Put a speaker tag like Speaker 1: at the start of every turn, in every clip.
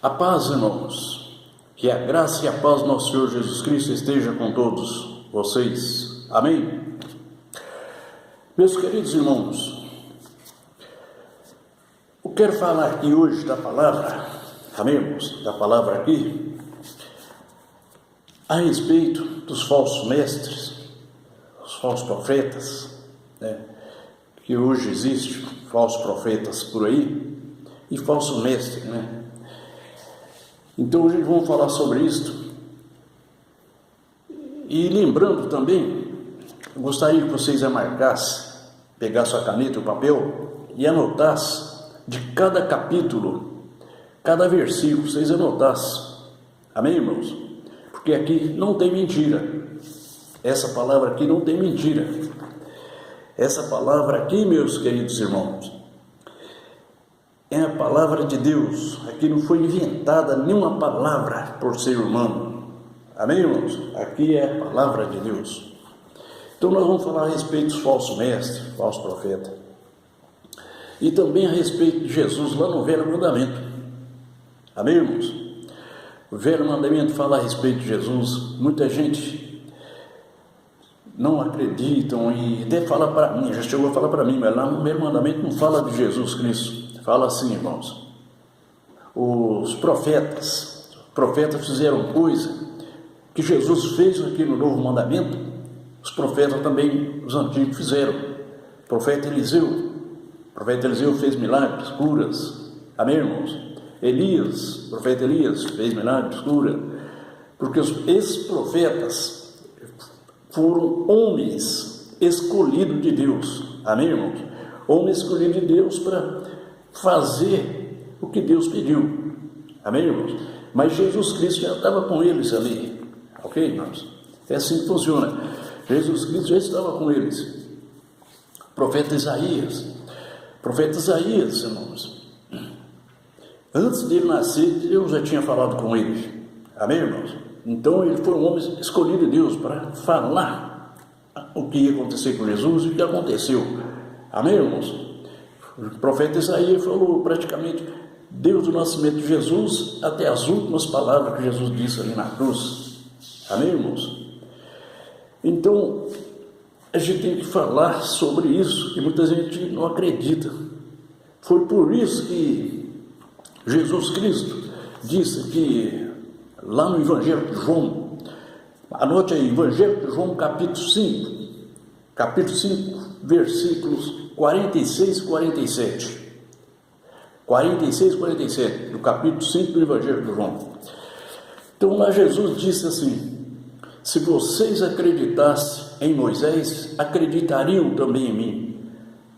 Speaker 1: A paz, irmãos, que a graça e a paz do nosso Senhor Jesus Cristo esteja com todos vocês. Amém? Meus queridos irmãos, eu quero falar aqui hoje da palavra, amém, irmãos? Da palavra aqui, a respeito dos falsos mestres, os falsos profetas, né? Que hoje existem falsos profetas por aí e falsos mestres, né? Então hoje vamos falar sobre isso. E lembrando também, eu gostaria que vocês marcassem, pegassem a caneta e o papel e anotassem de cada capítulo, cada versículo, vocês anotassem. Amém, irmãos? Porque aqui não tem mentira. Essa palavra aqui não tem mentira. Essa palavra aqui, meus queridos irmãos, é a palavra de Deus. Aqui não foi inventada nenhuma palavra por ser humano. Amém, irmãos? Aqui é a palavra de Deus. Então nós vamos falar a respeito dos falsos mestres, falsos profetas. E também a respeito de Jesus lá no Velho Mandamento. Amém, irmãos? O Velho Mandamento fala a respeito de Jesus. Muita gente não acreditam e até fala para mim, já chegou a falar para mim, mas lá no Velho Mandamento não fala de Jesus Cristo. Fala assim, irmãos, os profetas fizeram coisa que Jesus fez aqui no Novo Mandamento, os profetas também, os antigos fizeram. O profeta Eliseu fez milagres, curas, amém, irmãos? O profeta Elias fez milagres, curas, porque esses profetas foram homens escolhidos de Deus, amém, irmãos? Homens escolhidos de Deus para fazer o que Deus pediu, amém, irmãos? Mas Jesus Cristo já estava com eles ali, ok, irmãos? É assim que funciona. Jesus Cristo já estava com eles. Profeta Isaías, irmãos, antes dele nascer, Deus já tinha falado com ele, amém, irmãos? Então ele foi um homem escolhido de Deus para falar o que ia acontecer com Jesus e o que aconteceu, amém, irmãos? O profeta Isaías falou praticamente desde o nascimento de Jesus até as últimas palavras que Jesus disse ali na cruz. Amém, irmãos? Então, a gente tem que falar sobre isso, que muita gente não acredita. Foi por isso que Jesus Cristo disse que lá no Evangelho de João, anote aí, Evangelho de João capítulo 5, versículos 46 e 47. 46 e 47, do capítulo 5 do Evangelho de João. Então lá Jesus disse assim: se vocês acreditassem em Moisés, acreditariam também em mim,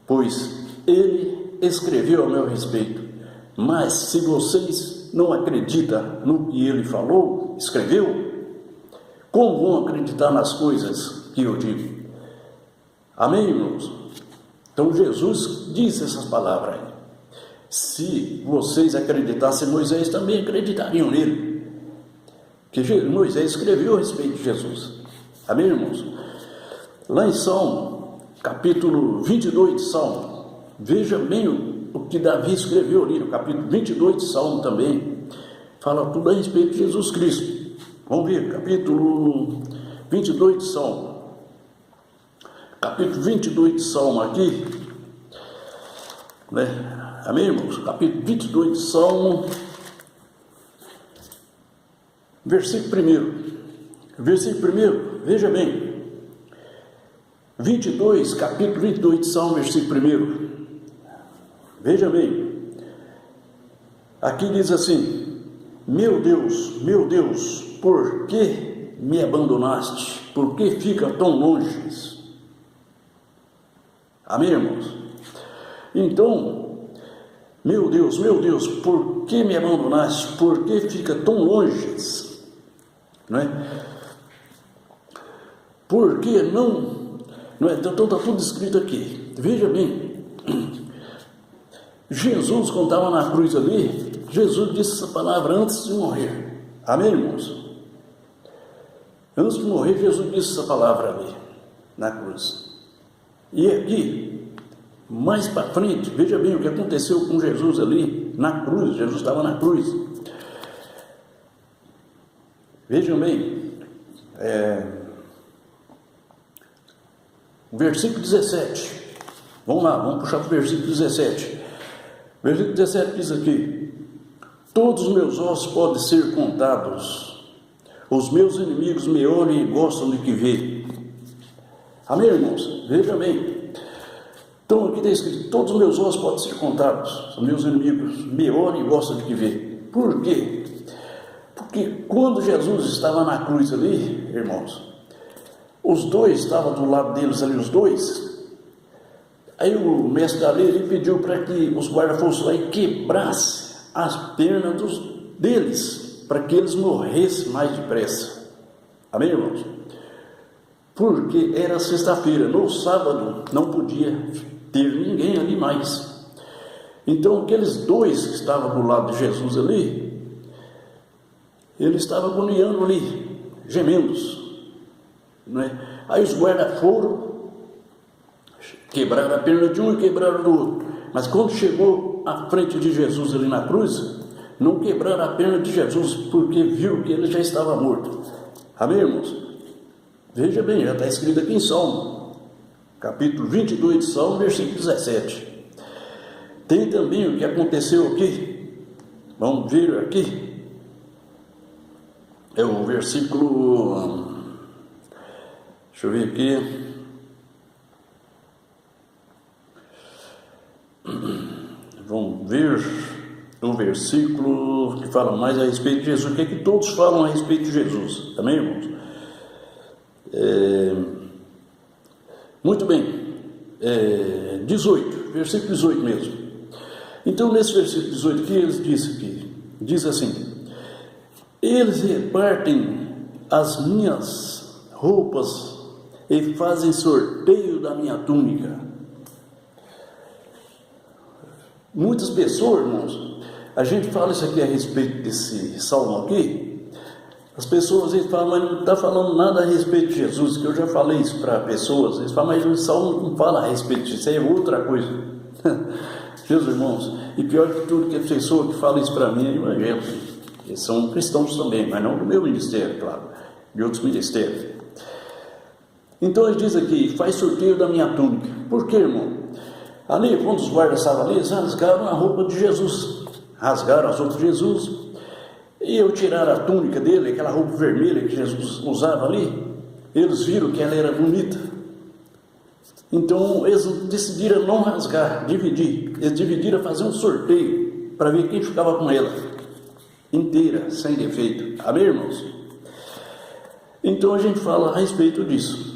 Speaker 1: pois ele escreveu a meu respeito. Mas se vocês não acreditam no que ele falou, escreveu, como vão acreditar nas coisas que eu digo? Amém, irmãos? Então Jesus disse essas palavras aí. Se vocês acreditassem em Moisés, também acreditariam nele, que Moisés escreveu a respeito de Jesus. Amém, irmãos? Lá em Salmo, capítulo 22 de Salmo, veja bem o que Davi escreveu ali no capítulo 22 de Salmo também, fala tudo a respeito de Jesus Cristo. Vamos ver, capítulo 22 de Salmo. Capítulo 22 de Salmo aqui, né? Amém, irmãos? Capítulo 22 de Salmo, versículo 1, veja bem, capítulo 22 de Salmo, versículo 1, veja bem, aqui diz assim: meu Deus, por que me abandonaste? Por que fica tão longe? Amém, irmãos? Então, meu Deus, por que me abandonaste? Por que fica tão longe? Não é? Por que não é? Então está tudo escrito aqui. Veja bem, Jesus, quando estava na cruz ali, Jesus disse essa palavra antes de morrer. Amém, irmãos? Antes de morrer, Jesus disse essa palavra ali, na cruz. E aqui, mais para frente, veja bem o que aconteceu com Jesus ali, na cruz. Jesus estava na cruz. Vejam bem, versículo 17. Vamos lá, vamos puxar para o versículo 17. Versículo 17 diz aqui: todos os meus ossos podem ser contados, os meus inimigos me olham e gostam de que vê. Amém, irmãos? Veja bem. Então aqui está escrito: todos os meus ossos podem ser contados, os meus inimigos me olham e gostam de que vê. Por quê? Porque quando Jesus estava na cruz ali, irmãos, os dois estavam do lado deles ali, os dois. Aí o mestre da lei ele pediu para que os guardas fossem lá e quebrassem as pernas deles, para que eles morressem mais depressa. Amém, irmãos? Porque era sexta-feira, no sábado não podia ter ninguém ali mais. Então aqueles dois que estavam do lado de Jesus ali, eles estavam agoniando ali, gemendo, não é? Aí os guardas foram, quebraram a perna de um e quebraram do outro. Mas quando chegou à frente de Jesus ali na cruz, não quebraram a perna de Jesus, porque viu que ele já estava morto. Amém, irmãos? Veja bem, já está escrito aqui em Salmo, capítulo 22 de Salmo, versículo 17. Tem também o que aconteceu aqui. Vamos ver aqui. É o versículo... Deixa eu ver aqui. Vamos ver o versículo que fala mais a respeito de Jesus. O que é que todos falam a respeito de Jesus? Também, irmãos? Muito bem. 18, versículo 18 mesmo. Então, nesse versículo 18 aqui, diz assim: eles repartem as minhas roupas e fazem sorteio da minha túnica. Muitas pessoas, irmãos, a gente fala isso aqui a respeito desse salmo aqui, as pessoas às vezes falam, mas não está falando nada a respeito de Jesus, que eu já falei isso para pessoas, eles falam, mas o salmo não fala a respeito disso, é outra coisa. Jesus, irmãos, e pior que tudo, que a pessoa que fala isso para mim é evangélico, eles são cristãos também, mas não do meu ministério, claro, de outros ministérios. Então ele diz aqui: faz sorteio da minha túnica. Por quê, irmão? Ali, quando os guardas estavam ali, eles rasgaram a roupa de Jesus, rasgaram as roupas de Jesus, e eu tirar a túnica dele, aquela roupa vermelha que Jesus usava ali, eles viram que ela era bonita. Então eles decidiram não rasgar, dividir. Eles dividiram, fazer um sorteio para ver quem ficava com ela inteira, sem defeito. Amém, irmãos? Então a gente fala a respeito disso.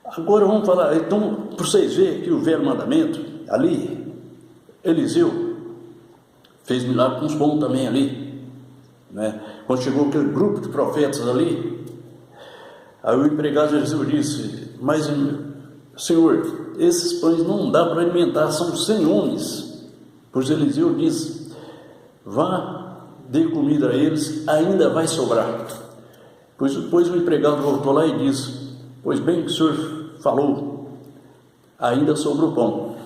Speaker 1: Agora vamos falar, então, para vocês verem que o velho mandamento, ali, Eliseu fez milagre com os bons também ali, né? Quando chegou aquele grupo de profetas ali, aí o empregado de Eliseu disse: mas, Senhor, esses pães não dá para alimentar, são 100 homens. Pois Eliseu disse: vá, dê comida a eles, ainda vai sobrar. Pois depois o empregado voltou lá e disse: pois bem que o senhor falou, ainda sobrou pão.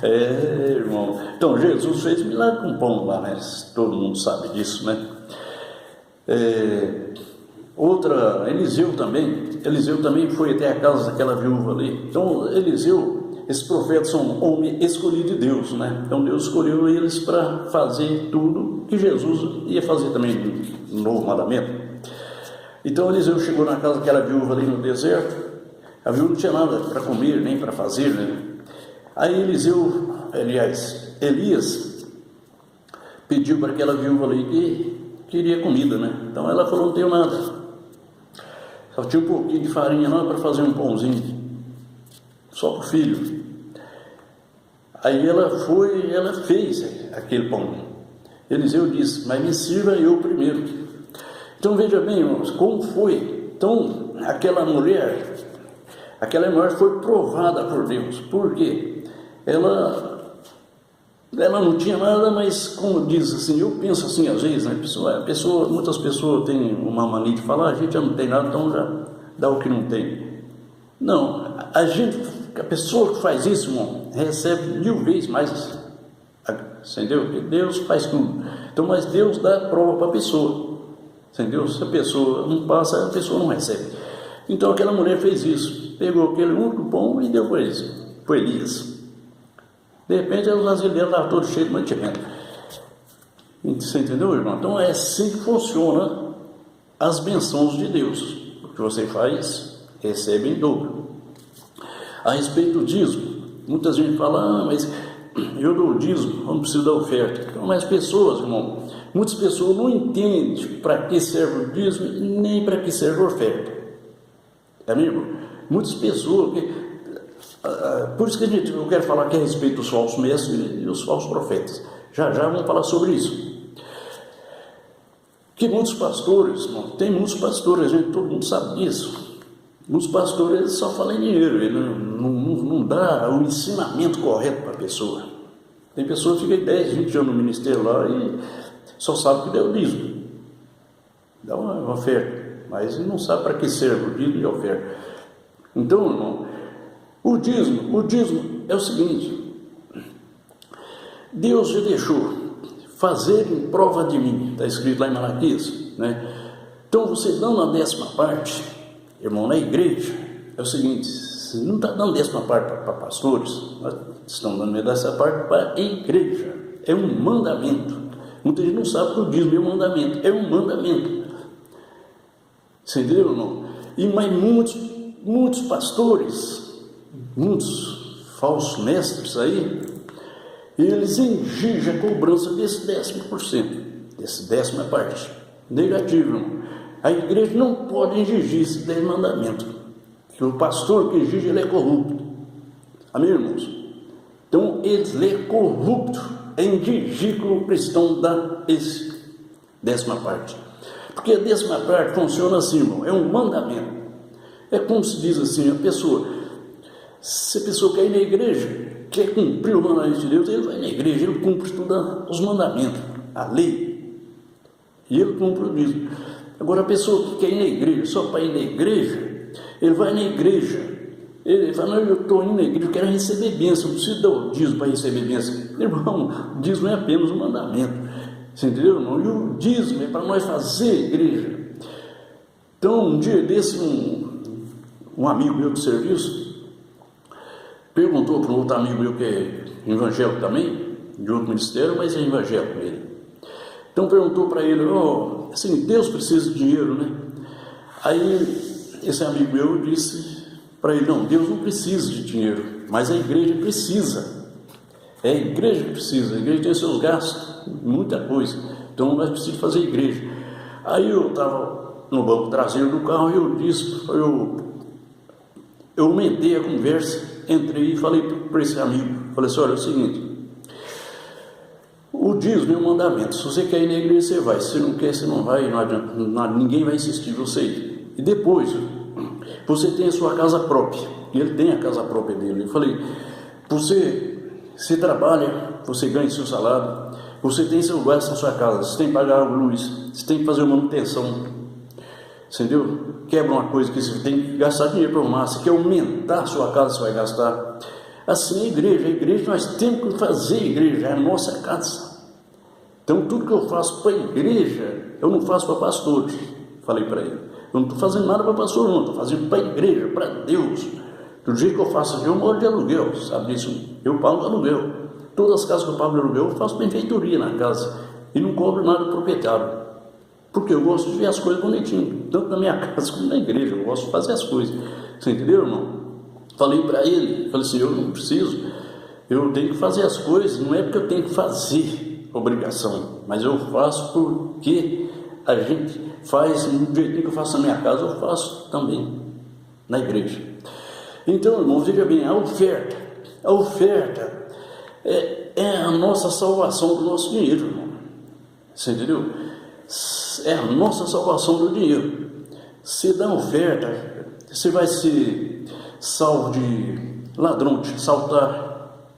Speaker 1: Irmão, então Jesus fez milagre com pão lá, né? Todo mundo sabe disso, né? Eliseu também foi até a casa daquela viúva ali. Então Eliseu, esses profetas são homens escolhidos de Deus, né? Então Deus escolheu eles para fazer tudo que Jesus ia fazer também no novo mandamento. Então Eliseu chegou na casa daquela viúva ali no deserto. A viúva não tinha nada para comer, nem para fazer, né? Aí Elias pediu para aquela viúva ali que queria comida, né? Então ela falou: não tenho nada, só tinha um pouquinho de farinha lá para fazer um pãozinho, só para o filho. Aí ela fez aquele pão. Eliseu disse: mas me sirva eu primeiro. Então veja bem, irmãos, como foi. Então aquela mulher foi provada por Deus. Por quê? Ela não tinha nada, mas como diz assim, eu penso assim às vezes, né? Muitas pessoas têm uma mania de falar: a gente já não tem nada, então já dá o que não tem. Não, a pessoa que faz isso, irmão, recebe 1000 vezes mais, entendeu? Porque Deus faz tudo. Então, mas Deus dá prova para a pessoa. Entendeu? Se a pessoa não passa, a pessoa não recebe. Então aquela mulher fez isso, pegou aquele único pão e deu para Elias. De repente os vasilhos dela estavam todos cheios de mantimento. Você entendeu, irmão? Então é assim que funciona as bênçãos de Deus. O que você faz, recebe em dobro. A respeito do dízimo, muita gente fala, mas eu dou o dízimo, eu não preciso da oferta. Então, mas pessoas, irmão, muitas pessoas não entendem para que serve o dízimo, nem para que serve a oferta. É mesmo? Muitas pessoas, por isso que eu quero falar aqui a respeito dos falsos mestres e os falsos profetas. Já vamos falar sobre isso. Que muitos pastores, tem muitos pastores, todo mundo sabe disso. Muitos pastores só falam em dinheiro, ele não dá o ensinamento correto para a pessoa. Tem pessoa que fica 10, 20 anos no ministério lá e só sabe que deu o dízimo. Dá uma oferta, mas não sabe para que serve o dízimo e a oferta. Então, irmão, o dízimo é o seguinte: Deus já deixou fazer em prova de mim, está escrito lá em Malaquias, né? Então você dando a 10ª parte, irmão, na igreja, é o seguinte: você não está dando 10ª parte para pastores, nós estamos dando 10ª parte para a igreja, é um mandamento. Muita gente não sabe que o dízimo é um mandamento, você entendeu, irmão? Mas muitos pastores, muitos falsos mestres aí, eles exigem a cobrança desse 10%, desse 10ª parte. Negativo, irmão. A igreja não pode exigir esse 10 mandamentos. Que o pastor que exige, ele é corrupto. Amém, irmãos? Então, ele é corrupto, é exigir que o cristão dá esse 10ª parte. Porque a 10ª parte funciona assim, irmão, é um mandamento. É como se diz assim, se a pessoa quer ir na igreja, quer cumprir o mandamento de Deus, ele vai na igreja, ele cumpre todos os mandamentos, a lei, e ele cumpre o dízimo. Agora a pessoa que quer ir na igreja, só para ir na igreja, ele vai na igreja, ele fala, não, eu estou indo na igreja, eu quero receber bênção, eu preciso dar o dízimo para receber bênção. Irmão, o dízimo é apenas um mandamento, você entendeu, irmão? E o dízimo é para nós fazer a igreja. Então, um dia desse, um amigo meu do serviço perguntou para um outro amigo meu que é evangélico também, de outro ministério, mas é evangélico ele. Então perguntou para ele, assim, Deus precisa de dinheiro, né? Aí esse amigo meu disse para ele, não, Deus não precisa de dinheiro, mas a igreja precisa. É a igreja que precisa, a igreja tem seus gastos, muita coisa. Então nós precisamos fazer igreja. Aí eu estava no banco traseiro do carro e eu disse, eu aumentei a conversa, entrei e falei para esse amigo, falei assim, olha, é o seguinte, o dízimo é um mandamento, se você quer ir na igreja, você vai, se você não quer, você não vai, não adianta, ninguém vai insistir em você ir. E depois, você tem a sua casa própria, e ele tem a casa própria dele. Eu falei, você trabalha, você ganha seu salário, você tem seu gasto na sua casa, você tem que pagar a luz, você tem que fazer uma manutenção, entendeu? Quebra uma coisa que você tem que gastar dinheiro para arrumar, você quer aumentar a sua casa, você vai gastar. Assim a igreja nós temos que fazer a igreja, é a nossa casa. Então tudo que eu faço para a igreja, eu não faço para pastores, falei para ele. Eu não estou fazendo nada para pastor, não, estou fazendo para a igreja, para Deus. Do jeito que eu faço aqui, eu moro de aluguel, sabe disso? Eu pago aluguel. Todas as casas que eu pago de aluguel, eu faço benfeitoria na casa e não cobro nada do proprietário. Porque eu gosto de ver as coisas bonitinho, tanto na minha casa como na igreja, eu gosto de fazer as coisas. Você entendeu, irmão? Falei para ele, falei assim, eu não preciso, eu tenho que fazer as coisas, não é porque eu tenho que fazer obrigação, mas eu faço porque a gente faz, do jeitinho que eu faço na minha casa, eu faço também na igreja. Então, irmão, veja bem, a oferta é a nossa salvação do nosso dinheiro, irmão. Você entendeu? É a nossa salvação do dinheiro. Se dá oferta, você vai ser salvo de ladrão, de assaltar,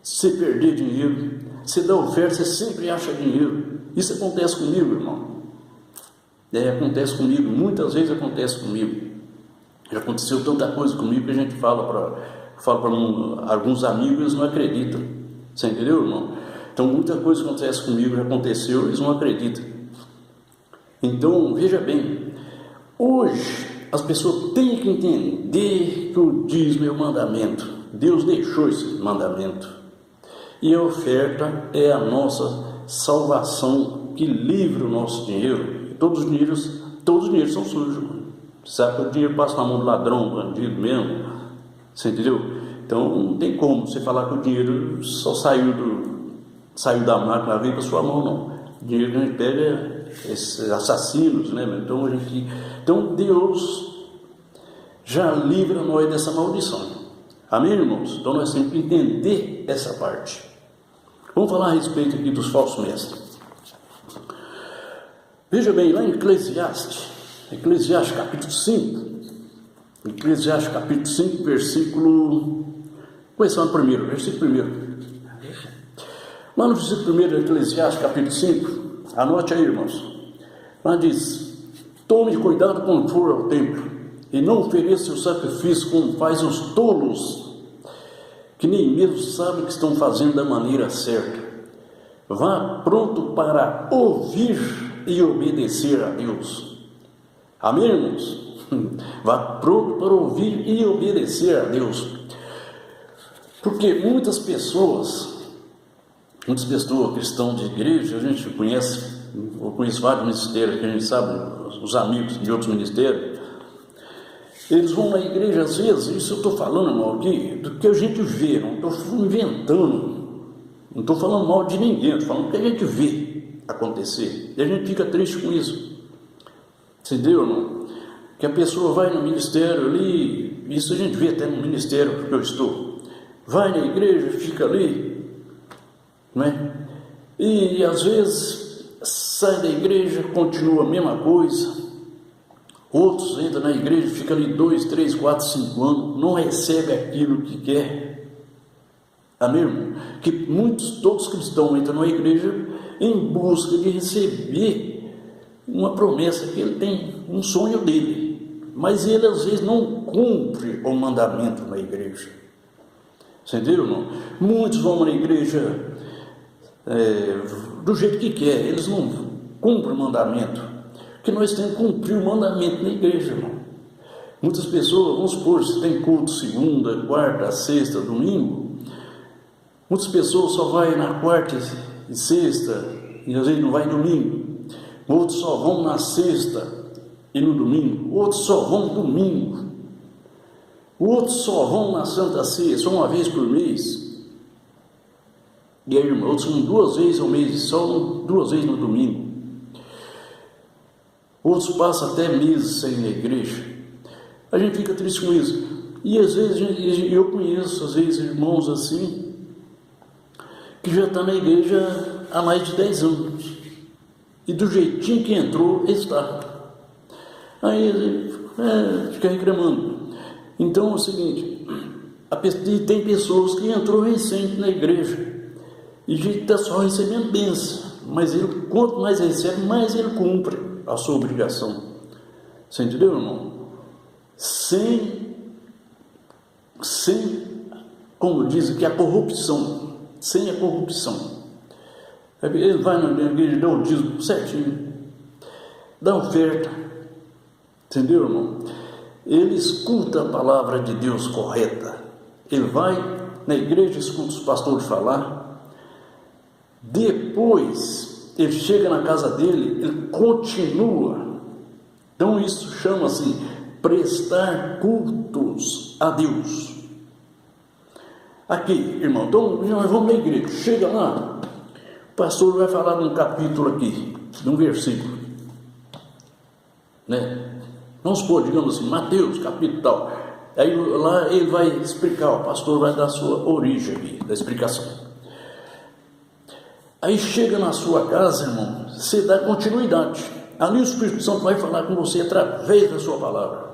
Speaker 1: se perder dinheiro. Se dá oferta, você sempre acha dinheiro. Isso acontece comigo, irmão. Acontece comigo, muitas vezes acontece comigo. Já aconteceu tanta coisa comigo que a gente fala para alguns amigos, eles não acreditam. Você entendeu, irmão? Então muita coisa acontece comigo, já aconteceu, eles não acreditam. Então, veja bem, hoje as pessoas têm que entender que o dízimo é o mandamento. Deus deixou esse mandamento. E a oferta é a nossa salvação que livra o nosso dinheiro. Todos os dinheiros são sujos. Sabe que o dinheiro passa na mão do ladrão, bandido mesmo. Você entendeu? Então não tem como você falar que o dinheiro só saiu da máquina, veio para sua mão, não. O dinheiro que a gente pega é esses assassinos, né? Então Deus já livra nós dessa maldição. Amém, irmãos? Então nós temos que entender essa parte. Vamos falar a respeito aqui dos falsos mestres. Veja bem, lá em Eclesiastes capítulo 5, versículo... Começando primeiro, versículo 1. Lá no versículo 1 de Eclesiastes capítulo 5, anote aí, irmãos. Lá diz: tome cuidado quando for ao templo, e não ofereça o sacrifício como faz os tolos, que nem mesmo sabem que estão fazendo da maneira certa. Vá pronto para ouvir e obedecer a Deus. Amém, irmãos? Vá pronto para ouvir e obedecer a Deus. Porque muitas pessoas cristãos de igreja, a gente conhece, eu conheço vários ministérios que a gente sabe, os amigos de outros ministérios, eles vão na igreja às vezes, isso eu estou falando, irmão, aqui, do que a gente vê, não estou inventando, não estou falando mal de ninguém, estou falando do que a gente vê acontecer, e a gente fica triste com isso. Entendeu, irmão? Que a pessoa vai no ministério ali, isso a gente vê até no ministério que eu estou, vai na igreja, fica ali, não é? E às vezes sai da igreja, continua a mesma coisa. Outros entram na igreja, fica ali 2, 3, 4, 5 anos, não recebe aquilo que quer. Amém, irmão? Que todos cristãos entram na igreja em busca de receber uma promessa que ele tem, um sonho dele, mas ele às vezes não cumpre o mandamento na igreja. Entendeu, irmão? Muitos vão na igreja do jeito que quer, eles não cumprem o mandamento, que nós temos que cumprir o mandamento na igreja, irmão. Muitas pessoas, vamos supor, se tem culto segunda, quarta, sexta, domingo, muitas pessoas só vão na quarta e sexta, e às vezes não vai domingo. Outros só vão na sexta e no domingo, outros só vão domingo, outros só vão na Santa Ceia, só uma vez por mês. E aí, irmão, outros vão 2 vezes ao mês, só 2 vezes no domingo. Outros passam até meses sem ir na igreja. A gente fica triste com isso. E às vezes eu conheço, às vezes, irmãos assim, que já está na igreja há mais de 10 anos. E do jeitinho que entrou, está. Aí ele fica reclamando. Então é o seguinte, tem pessoas que entrou recente na igreja e está só recebendo bênção, mas ele, quanto mais recebe, mais ele cumpre a sua obrigação. Você entendeu, irmão? Sem como diz aqui, a corrupção, sem a corrupção. Ele vai na igreja, dá o dízimo certinho, dá oferta, entendeu, irmão? Ele escuta a palavra de Deus correta, ele vai na igreja, escuta os pastores falar, depois ele chega na casa dele, ele continua. Então isso chama-se prestar cultos a Deus. Aqui, irmão, então nós vamos na igreja, chega lá, o pastor vai falar num capítulo aqui, num versículo, né? Vamos supor, digamos assim, Mateus, capítulo tal. Aí lá ele vai explicar, o pastor vai dar a sua origem aqui, da explicação. Aí chega na sua casa, irmão, você dá continuidade. Ali o Espírito Santo vai falar com você através da sua palavra,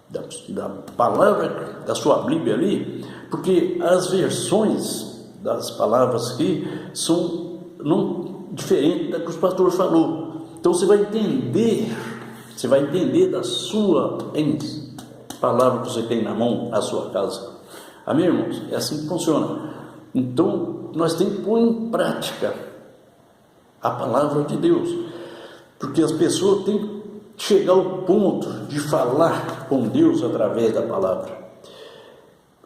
Speaker 1: da palavra da sua Bíblia ali, porque as versões das palavras aqui são não diferentes da que os pastores falou. Então você vai entender da sua palavra que você tem na mão, a sua casa. Amém, irmãos? É assim que funciona. Então nós temos que pôr em prática a palavra de Deus. Porque as pessoas têm que chegar ao ponto de falar com Deus através da palavra.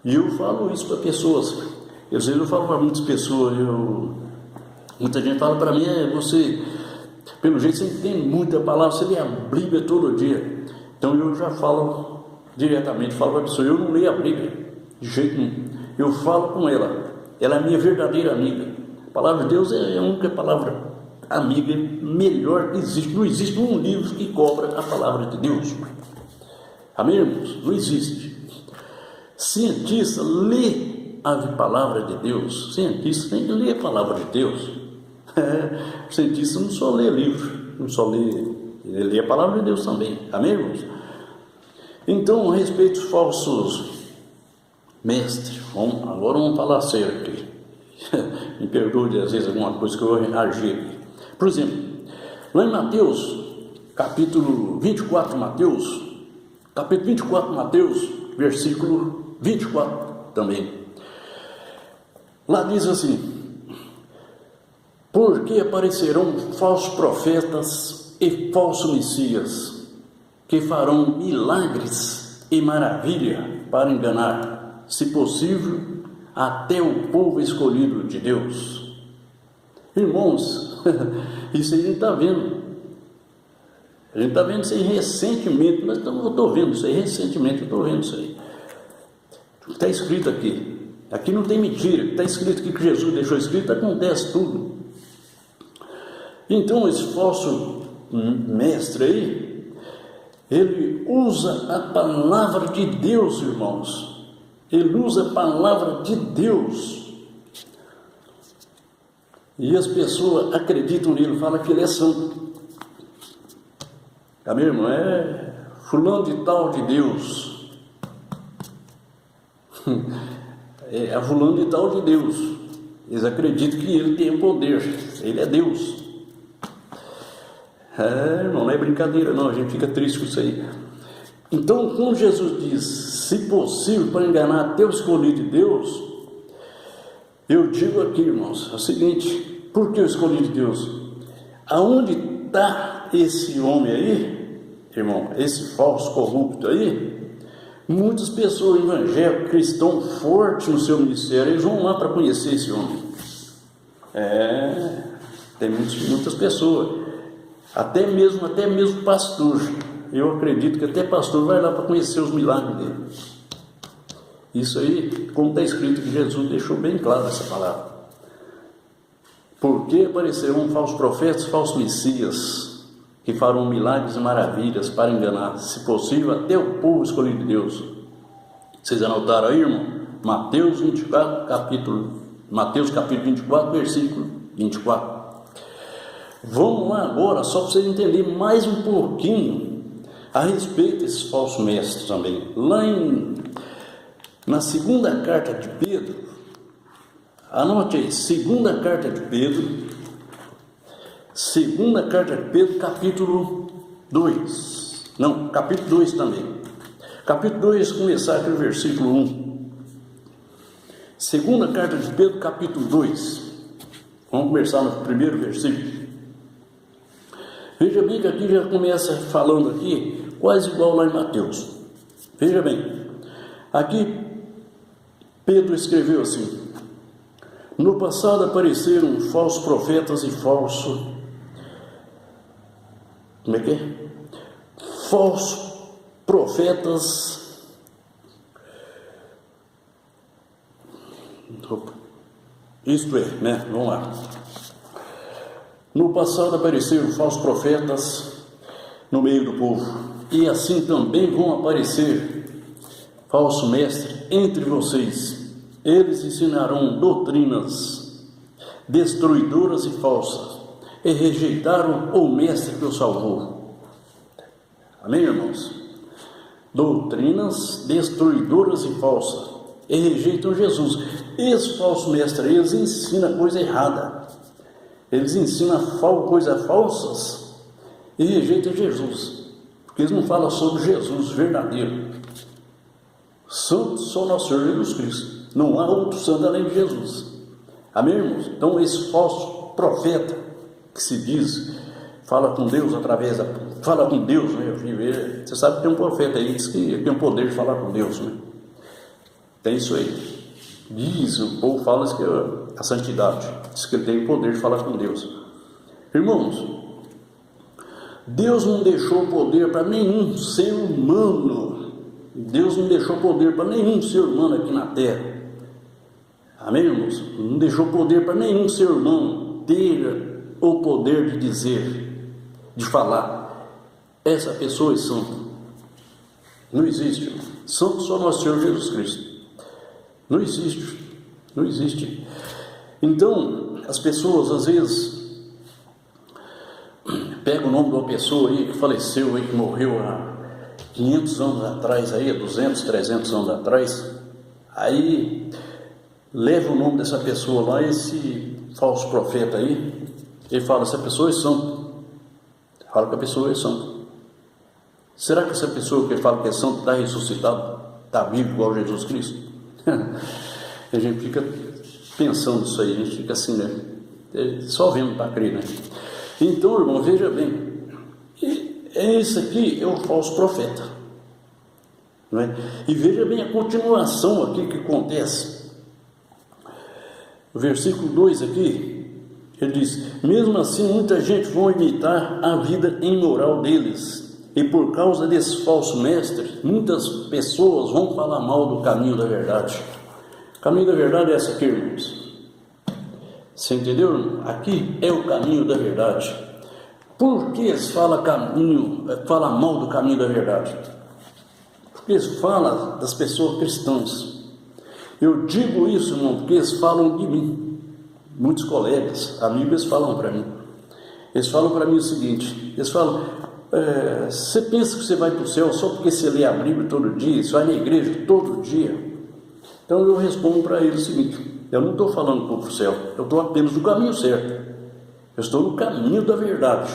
Speaker 1: E eu falo isso para pessoas. Às vezes eu falo para muitas pessoas, muita gente fala para mim, você, pelo jeito você entende muita palavra, você lê a Bíblia todo dia. Então eu já falo diretamente, falo para a pessoa, eu não leio a Bíblia de jeito nenhum. Eu falo com ela é a minha verdadeira amiga. A palavra de Deus é a única palavra amiga melhor que existe. Não existe um livro que cobra a palavra de Deus. Amém, irmãos? Não existe. Cientista lê a palavra de Deus. Cientista tem que ler a palavra de Deus. Cientista não só lê livro, não só lê, ele lê a palavra de Deus também. Amém, irmãos? Então, a respeito dos falsos mestres, agora vamos falar sério aqui. Me perdoe às vezes alguma coisa que eu reagi aqui. Por exemplo, lá em Mateus, capítulo 24, versículo 24 também. Lá diz assim: porque aparecerão falsos profetas e falsos messias, que farão milagres e maravilha para enganar, se possível, até o povo escolhido de Deus. Irmãos, isso aí a gente está vendo. A gente está vendo isso aí recentemente, mas eu estou vendo isso aí recentemente, eu estou vendo isso aí. Está escrito aqui. Aqui não tem mentira. Está escrito aqui que Jesus deixou escrito, acontece tudo. Então esse falso mestre aí, ele usa a palavra de Deus, irmãos. Ele usa a palavra de Deus. E as pessoas acreditam nele, falam que ele é santo. Amém, irmão? É fulano de tal de Deus. É fulano de tal de Deus. Eles acreditam que ele tem poder. Ele é Deus. Irmão, não é brincadeira não, a gente fica triste com isso aí. Então, quando Jesus diz, se possível, para enganar até o escolhido de Deus, eu digo aqui, irmãos, é o seguinte: por que o escolhido de Deus? Aonde está esse homem aí, irmão, esse falso corrupto aí? Muitas pessoas evangélicas, cristãos fortes no seu ministério, eles vão lá para conhecer esse homem. Tem muitas pessoas, até mesmo pastor. Eu acredito que até pastor vai lá para conhecer os milagres dele. Isso aí, como está escrito, que Jesus deixou bem claro essa palavra. Porque aparecerão falsos profetas, falsos messias, que farão milagres e maravilhas para enganar, se possível, até o povo escolhido de Deus. Vocês anotaram aí, irmão? Mateus capítulo 24, versículo 24. Vamos lá agora, só para vocês entenderem mais um pouquinho a respeito desses falsos mestres também. Lá na segunda carta de Pedro, anote aí, segunda carta de Pedro, capítulo 2. Não, capítulo 2 também. Capítulo 2, começar aqui no versículo 1. Segunda carta de Pedro, capítulo 2. Vamos começar no primeiro versículo. Veja bem que aqui já começa falando aqui, quase igual lá em Mateus. Veja bem, aqui Pedro escreveu assim: no passado apareceram falsos profetas e falsos profetas, isto é, né? Vamos lá. No passado apareceram falsos profetas no meio do povo, e assim também vão aparecer falsos mestres entre vocês. Eles ensinarão doutrinas destruidoras e falsas, e rejeitaram o mestre que os salvou. Amém, irmãos? Doutrinas destruidoras e falsas, e rejeitam Jesus. Esses falsos mestres, eles ensinam coisa errada. Eles ensinam coisas falsas e rejeitam Jesus, porque eles não falam sobre Jesus verdadeiro. Santo só nosso Senhor Jesus Cristo. Não há outro santo além de Jesus. Amém, irmãos? Então esse falso profeta que se diz fala com Deus através da... Fala com Deus, né? Você sabe que tem um profeta aí que diz que tem o poder de falar com Deus, né? Tem isso aí. Diz, o povo fala que é a santidade, diz que ele tem o poder de falar com Deus. Irmãos, Deus não deixou poder para nenhum ser humano. Deus não deixou poder para nenhum ser humano aqui na terra. Amém, irmãos? Não deixou poder para nenhum ser humano ter o poder de dizer, de falar, essa pessoa é santa. Não existe, irmão. Santo só nosso Senhor Jesus Cristo. Não existe, não existe. Então, as pessoas às vezes pegam o nome de uma pessoa aí que faleceu, aí, que morreu há 500 anos atrás, aí, 200, 300 anos atrás, aí leva o nome dessa pessoa lá, esse falso profeta aí, ele fala, essa pessoa é santa. Fala que a pessoa é santa. Será que essa pessoa que ele fala que é santa está ressuscitada? Está vivo igual Jesus Cristo? A gente fica pensando nisso aí, a gente fica assim, né? Só vendo para crer, né? Então, irmão, veja bem, esse aqui é o falso profeta, não é? E veja bem a continuação aqui que acontece. O versículo 2 aqui, ele diz, mesmo assim muita gente vai imitar a vida imoral deles, e por causa desses falsos mestres, muitas pessoas vão falar mal do caminho da verdade. O caminho da verdade é essa aqui, irmãos. Você entendeu, irmão? Aqui é o caminho da verdade. Por que eles falam mal do caminho da verdade? Porque eles falam das pessoas cristãs. Eu digo isso, irmão, porque eles falam de mim. Muitos colegas, amigos, falam para mim. Eles falam para mim o seguinte, eles falam, você pensa que você vai para o céu só porque você lê a Bíblia todo dia, você vai na igreja todo dia? Então eu respondo para eles o seguinte, eu não estou falando que vou para o céu, eu estou apenas no caminho certo. Eu estou no caminho da verdade.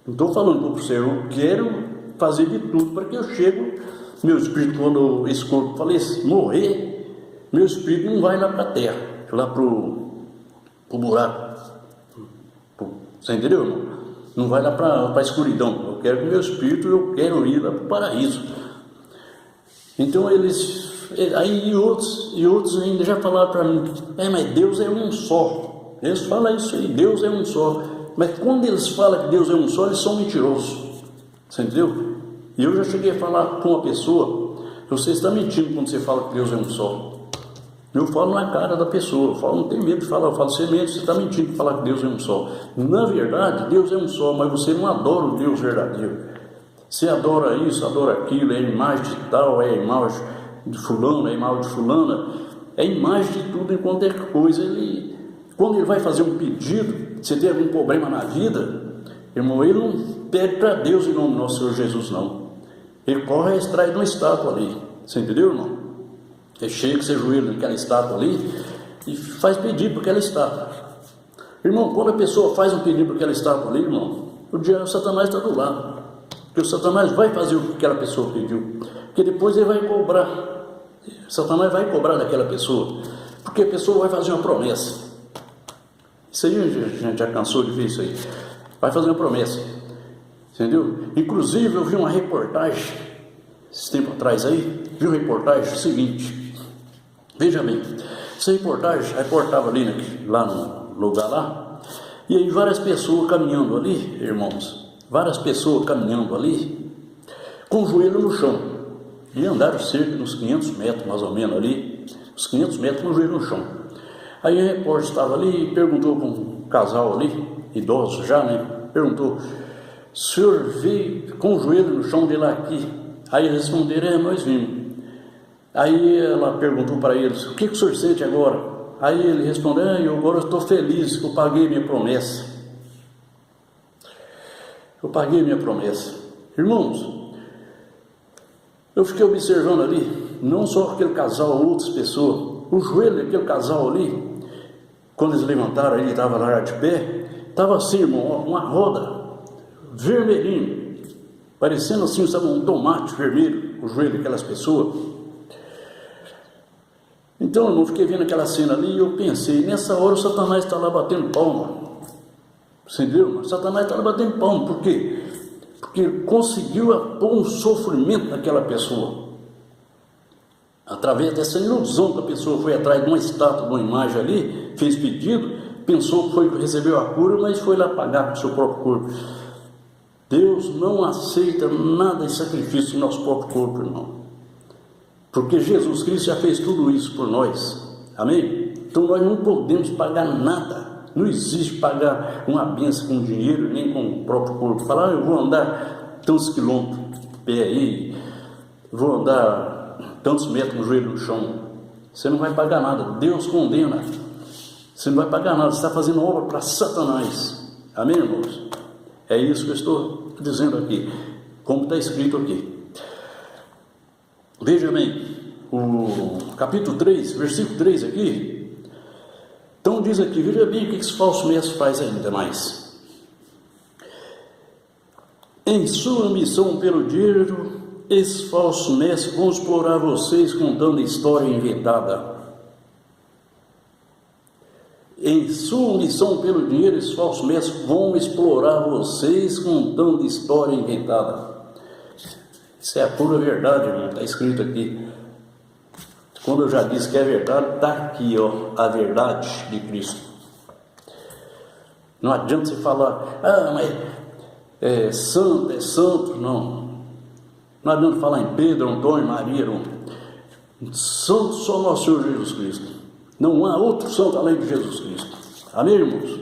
Speaker 1: Não estou falando que vou para o céu, eu quero fazer de tudo para que eu chegue, meu espírito, quando esse corpo falece, morrer, meu espírito não vai lá para a terra, lá para o buraco. Você entendeu, irmão? Não vai lá para a escuridão. Eu quero que meu espírito, eu quero ir lá para o paraíso. Então aí outros ainda já falaram para mim, mas Deus é um só. Eles falam isso aí, Deus é um só. Mas quando eles falam que Deus é um só, eles são mentirosos. Você entendeu? E eu já cheguei a falar com uma pessoa, você está mentindo quando você fala que Deus é um só. Eu falo na cara da pessoa, eu falo, não tem medo de falar, eu falo, você está mentindo de falar que Deus é um só. Na verdade, Deus é um só, mas você não adora o Deus verdadeiro. Você adora isso, adora aquilo, é a imagem de tal, é a imagem de fulano, é a imagem de fulana, é a imagem de tudo enquanto é coisa. Quando ele vai fazer um pedido, você tem algum problema na vida, irmão, ele não pede para Deus em nome do nosso Senhor Jesus, não. Ele corre atrás de uma estátua ali, você entendeu, irmão? Ele chega, você joelha naquela estátua ali e faz pedido para aquela estátua. Irmão, quando a pessoa faz um pedido para aquela estátua ali, irmão, o Satanás está do lado. Porque o Satanás vai fazer o que aquela pessoa pediu. Porque depois ele vai cobrar. Satanás vai cobrar daquela pessoa. Porque a pessoa vai fazer uma promessa. Isso aí, a gente já cansou de ver isso aí. Vai fazer uma promessa. Entendeu? Inclusive, eu vi uma reportagem, esse tempo atrás aí, vi uma reportagem seguinte. Veja bem, essa reportagem reportava ali, lá no lugar lá, e aí várias pessoas caminhando ali, irmãos, várias pessoas caminhando ali, com o joelho no chão, e andaram cerca de uns 500 metros, mais ou menos ali, uns 500 metros com o joelho no chão. Aí a repórter estava ali e perguntou para um casal ali, idoso já, né, perguntou, o senhor veio com o joelho no chão de lá aqui? Aí eles responderam, nós vimos. Aí ela perguntou para eles, o que o senhor sente agora? Aí ele respondeu, eu agora estou feliz que eu paguei minha promessa. Eu paguei minha promessa. Irmãos, eu fiquei observando ali, não só aquele casal, outras pessoas, o joelho daquele casal ali, quando eles levantaram, ele estava lá de pé, estava assim, irmão, uma roda vermelhinha, parecendo assim, sabe, um tomate vermelho, o joelho daquelas pessoas. Então, eu fiquei vendo aquela cena ali e eu pensei, nessa hora o Satanás está lá batendo palma. Você viu? Mas Satanás estava batendo palmo. Por quê? Porque ele conseguiu pôr um sofrimento naquela pessoa. Através dessa ilusão que a pessoa foi atrás de uma estátua, de uma imagem ali, fez pedido, pensou que recebeu a cura, mas foi lá pagar com o seu próprio corpo. Deus não aceita nada de sacrifício no nosso próprio corpo, irmão. Porque Jesus Cristo já fez tudo isso por nós. Amém? Então nós não podemos pagar nada. Não existe pagar uma bênção com dinheiro, nem com o próprio corpo. Falar, eu vou andar tantos quilômetros de pé aí, vou andar tantos metros no joelho no chão. Você não vai pagar nada. Deus condena. Você não vai pagar nada. Você está fazendo obra para Satanás. Amém, irmãos? É isso que eu estou dizendo aqui, como está escrito aqui. Veja bem, o capítulo 3, versículo 3 aqui. Então diz aqui, veja bem o que esse falso mestre faz ainda mais. Em sua missão pelo dinheiro, esses falsos mestres vão explorar vocês contando história inventada. Em sua missão pelo dinheiro, esses falsos mestres vão explorar vocês contando história inventada. Isso é a pura verdade, irmão, está escrito aqui. Quando eu já disse que é verdade, está aqui, ó, a verdade de Cristo. Não adianta você falar, mas é santo, não. Não adianta falar em Pedro, Antônio, Maria, não. Santo só nosso Senhor Jesus Cristo. Não há outro santo além de Jesus Cristo. Amém, irmãos?